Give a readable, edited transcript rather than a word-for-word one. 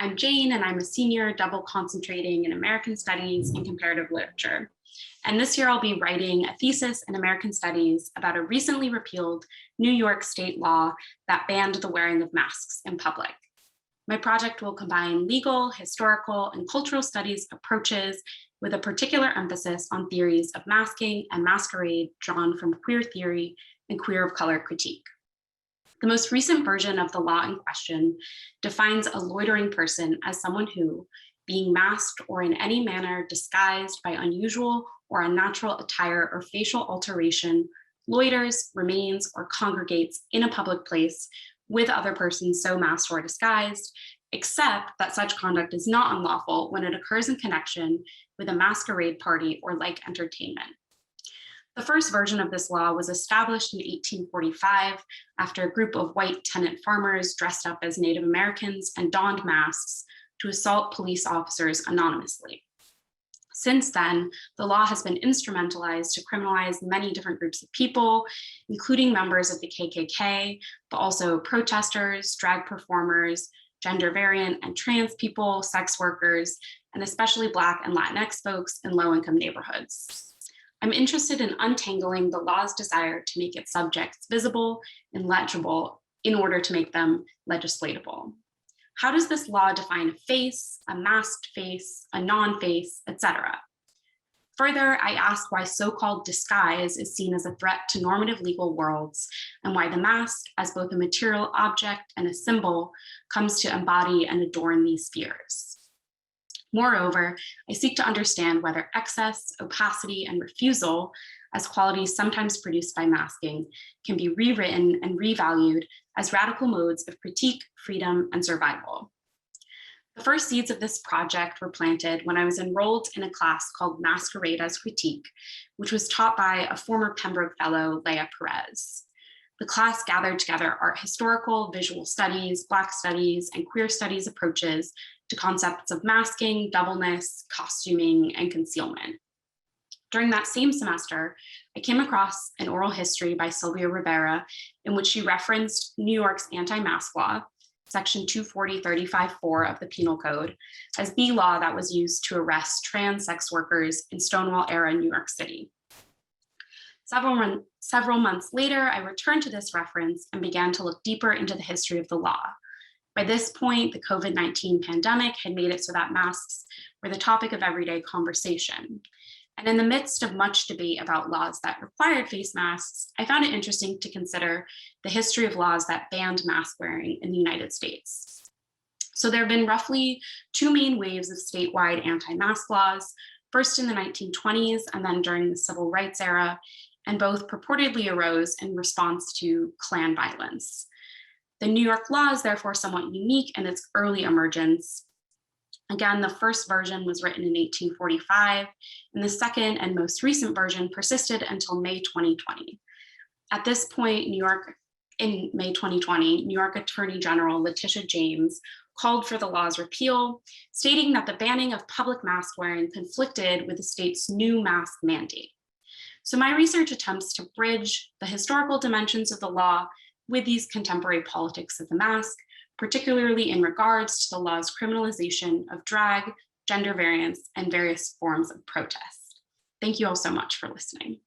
I'm Jane, and I'm a senior double concentrating in American Studies and Comparative Literature. And this year I'll be writing a thesis in American Studies about a recently repealed New York state law that banned the wearing of masks in public. My project will combine legal, historical, and cultural studies approaches with a particular emphasis on theories of masking and masquerade drawn from queer theory and queer of color critique. The most recent version of the law in question defines a loitering person as someone who, being masked or in any manner disguised by unusual or unnatural attire or facial alteration, loiters, remains, or congregates in a public place with other persons so masked or disguised, except that such conduct is not unlawful when it occurs in connection with a masquerade party or like entertainment. The first version of this law was established in 1845 after a group of white tenant farmers dressed up as Native Americans and donned masks to assault police officers anonymously. Since then, the law has been instrumentalized to criminalize many different groups of people, including members of the KKK, but also protesters, drag performers, gender variant and trans people, sex workers, and especially Black and Latinx folks in low-income neighborhoods. I'm interested in untangling the law's desire to make its subjects visible and legible in order to make them legislatable. How does this law define a face, a masked face, a non-face, etc.? Further, I ask why so-called disguise is seen as a threat to normative legal worlds, and why the mask, as both a material object and a symbol, comes to embody and adorn these spheres. Moreover, I seek to understand whether excess, opacity, and refusal, as qualities sometimes produced by masking, can be rewritten and revalued as radical modes of critique, freedom, and survival. The first seeds of this project were planted when I was enrolled in a class called Masquerade as Critique, which was taught by a former Pembroke Fellow, Leah Perez. The class gathered together art historical, visual studies, Black studies, and queer studies approaches to concepts of masking, doubleness, costuming, and concealment. During that same semester, I came across an oral history by Sylvia Rivera in which she referenced New York's anti-mask law, section 240.35.4 of the Penal Code, as the law that was used to arrest trans sex workers in Stonewall-era New York City. Several months later, I returned to this reference and began to look deeper into the history of the law. By this point, the COVID-19 pandemic had made it so that masks were the topic of everyday conversation. And in the midst of much debate about laws that required face masks, I found it interesting to consider the history of laws that banned mask wearing in the United States. So there have been roughly two main waves of statewide anti-mask laws, first in the 1920s and then during the civil rights era, and both purportedly arose in response to Klan violence. The New York law is therefore somewhat unique in its early emergence. Again, the first version was written in 1845, and the second and most recent version persisted until May 2020. At this point, in May 2020, New York Attorney General Letitia James called for the law's repeal, stating that the banning of public mask wearing conflicted with the state's new mask mandate. So my research attempts to bridge the historical dimensions of the law with these contemporary politics of the mask, particularly in regards to the law's criminalization of drag, gender variance, and various forms of protest. Thank you all so much for listening.